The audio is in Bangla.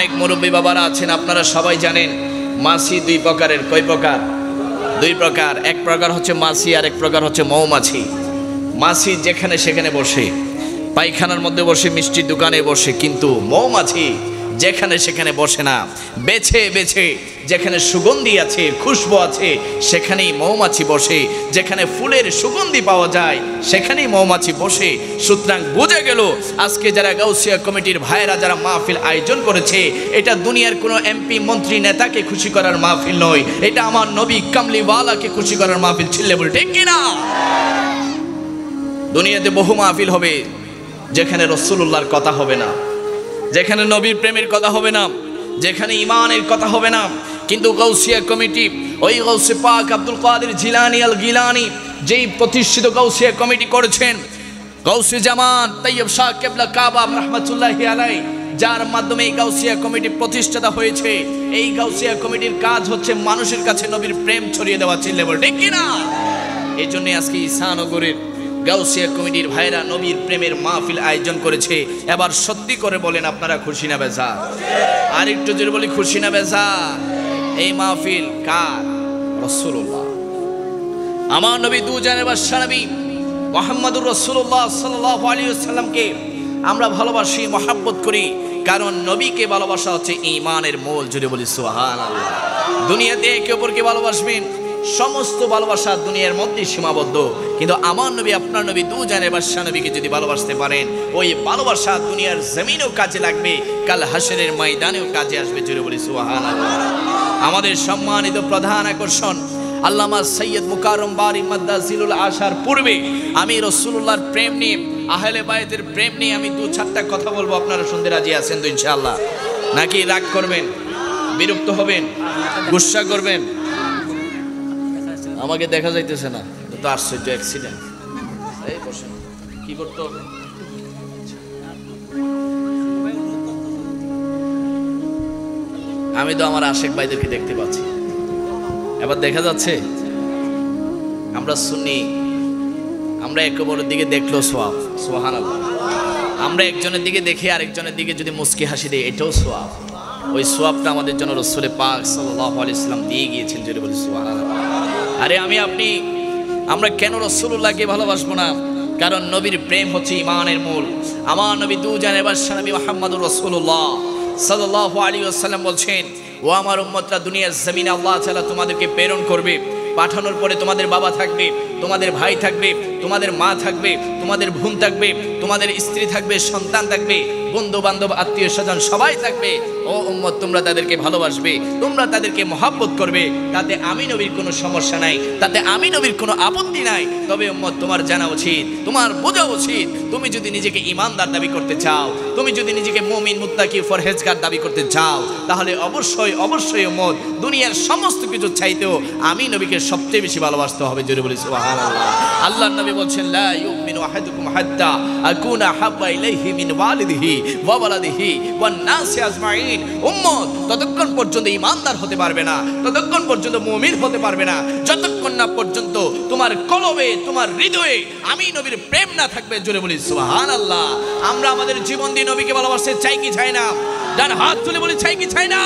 অনেক মুরব্বী বাবারা আছেন, আপনারা সবাই জানেন মাছি দুই প্রকারের। কয় প্রকার? দুই প্রকার। এক প্রকার হচ্ছে মাছি আর এক প্রকার হচ্ছে মৌমাছি। মাছি যেখানে সেখানে বসে, পায়খানার মধ্যে বসে, মিষ্টির দোকানে বসে, কিন্তু মৌমাছি যেখানে সেখানে বসে না। বেছে বেছে যেখানে সুগন্ধি আছে, খুশবু আছে, সেখানেই মৌমাছি বসে। যেখানে ফুলের সুগন্ধি পাওয়া যায় সেখানেই মৌমাছি বসে। সুতরাং বোঝা গেল আজকে যারা গাউসিয়া কমিটির ভাইয়েরা যারা মাহফিল আয়োজন করেছে, এটা দুনিয়ার কোনো এমপি মন্ত্রী নেতাকে খুশি করার মাহফিল নয়, এটা আমার নবী কামলিওয়ালাকে খুশি করার মাহফিল। ছিল্লে বলে ঠিক কিনা? দুনিয়াতে বহু মাহফিল হবে যেখানে রাসূলুল্লাহর কথা হবে না, যেখানে নবীর প্রেমের কথা হবে না, যেখানে ঈমানের কথা হবে না। কিন্তু গাউসিয়া কমিটি, ওই গাউসে পাক আব্দুল কাদের জিলানী আল গিলানী যেই প্রতিষ্ঠিত গাউসিয়া কমিটি করেছেন, গাউসে জামান তাইয়্যিব শাহ কিবলা কাবা রাহমাতুল্লাহি আলাইহি, যার মাধ্যমে এই গাউসিয়া কমিটি প্রতিষ্ঠাতা হয়েছে। এই গাউসিয়া কমিটির কাজ হচ্ছে মানুষের কাছে নবীর প্রেম ছড়িয়ে দেওয়া। চিল্লে বল ঠিক কিনা? এই জন্য আজকে ঈসানগরের গাউসিয়া কমিটির ভাইরা নবীর প্রেমের মাহফিল আয়োজন করেছে। এবার সত্যি করে বলেন, আপনারা খুশি না বেজার? আর একটু জোরে বলি, খুশি না বেজার? এই মাহফিল কার? রাসূলুল্লাহ, আমার নবী দুজানের বাদশা নবী মুহাম্মদুর রাসূলুল্লাহ সাল্লাল্লাহু আলাইহি ওয়াসাল্লামকে আমরা ভালোবাসি, মহব্বত করি, কারণ নবীকে ভালোবাসা হচ্ছে ঈমানের মূল। জোরে বলি সুবহানাল্লাহ। দুনিয়াতে একে অপরকে ভালোবাসবেন, সমস্ত ভালোবাসা দুনিয়ার মধ্যে সীমাবদ্ধ, কিন্তু আমার নবী আপনার নবী দুজানের বাদশা নবীকে যদি ভালোবাসতে পারেন, ওই ভালোবাসা দুনিয়ার জমিনেও কাজে লাগবে, কাল হাসরের ময়দানেও কাজে আসবে। জোরে বলি সুবহানাল্লাহ। আমাদের সম্মানিত প্রধান আকর্ষণ আল্লামা সৈয়দ মুকাররম বারি মাদ্দাজিলুল আশার পূর্বে আমি রাসূলুল্লাহর প্রেম নিয়ে, আহলে বায়তের প্রেম নিয়ে আমি দু চারটা কথা বলবো। আপনারা শুনতে রাজি আছেন তো ইনশাআল্লাহ? নাকি রাগ করবেন, বিরক্ত হবেন, গুসা করবেন? আমাকে দেখা যাইতেছে না তো, আশ্চর্য অ্যাক্সিডেন্ট। এই বসেন, কি করতে হবে? আমি তো আমার আশেক ভাইদেরকে দেখতে পাচ্ছি, এবার দেখা যাচ্ছে। আমরা সুন্নি, আমরা একে অপরের দিকে দেখলো সওয়াব। সুবহানাল্লাহ। আমরা একজনের দিকে দেখে আরেকজনের দিকে যদি মুস্কি হাসি দেই, এটাও সওয়াব। ওই সওয়াবটা আমাদের জন্য রাসূল পাক সাল্লাল্লাহু আলাইহি ওয়াসাল্লাম দিয়ে গিয়েছেন। জোরে বলি সুবহানাল্লাহ। আরে আমি আপনি আমরা কেন রাসূলুল্লাহকে ভালোবাসবো না? কারণ নবীর প্রেম হচ্ছে ঈমানের মূল। আমার নবী দুজানের বাদশা নবী মুহাম্মদুর রাসূলুল্লাহ সাল্লাল্লাহু আলাইহি ওয়াসাল্লাম বলছেন, ও আমার উম্মতরা, দুনিয়ার জমিনে আল্লাহ তাআলা তোমাদেরকে প্রেরণ করবে। পাঠানোর পরে তোমাদের বাবা থাকবে, তোমাদের ভাই থাকবে, তোমাদের মা থাকবে, তোমাদের বোন থাকবে, তোমাদের স্ত্রী থাকবে, সন্তান থাকবে, বন্ধু বান্ধব আত্মীয় স্বজন সবাই থাকবে। ও উম্মত, তোমরা তাদেরকে ভালোবাসবে, তোমরা তাদেরকে মহব্বত করবে। তাতে আমি নবীর কোনো সমস্যা নাই, তাতে আমি নবীর কোনো আপত্তি নাই। তবে উম্মত, তোমার জানা উচিত, তোমার বোঝা উচিত, তুমি যদি নিজেকে ঈমানদার দাবি করতে চাও, তুমি যদি নিজেকে মুমিন মুত্তাকি পরহেজগার দাবি করতে চাও, তাহলে অবশ্যই অবশ্যই উম্মত, দুনিয়ার সমস্ত কিছু চাইতেও আমি নবীকে সবচেয়ে বেশি ভালোবাসতে হবে। জোরে বলি সুবহানাল্লাহ। আল্লাহর নবী বলছেন, লা ইউমিনু আহাদুকুম হাত্তা আকুনা হাব্বা ইলাইহি মিন ওয়ালিদিহি ওয়া ওয়ালাদিহি ওয়ান নাসি আজমাইন। উম্মত, ততক্ষণ পর্যন্ত ঈমানদার হতে পারবে না, ততক্ষণ পর্যন্ত মুমিন হতে পারবে না, যতক্ষণ না পর্যন্ত তোমার কলবে, তোমার হৃদয়ে আমি নবীর প্রেম না থাকবে। জোরে বলি সুবহানাল্লাহ। আমরা আমাদের জীবন দিয়ে নবীকে ভালোবাসতে চাই কি চাই না? ডান হাত তুলে বলি, চাই কি চাই না?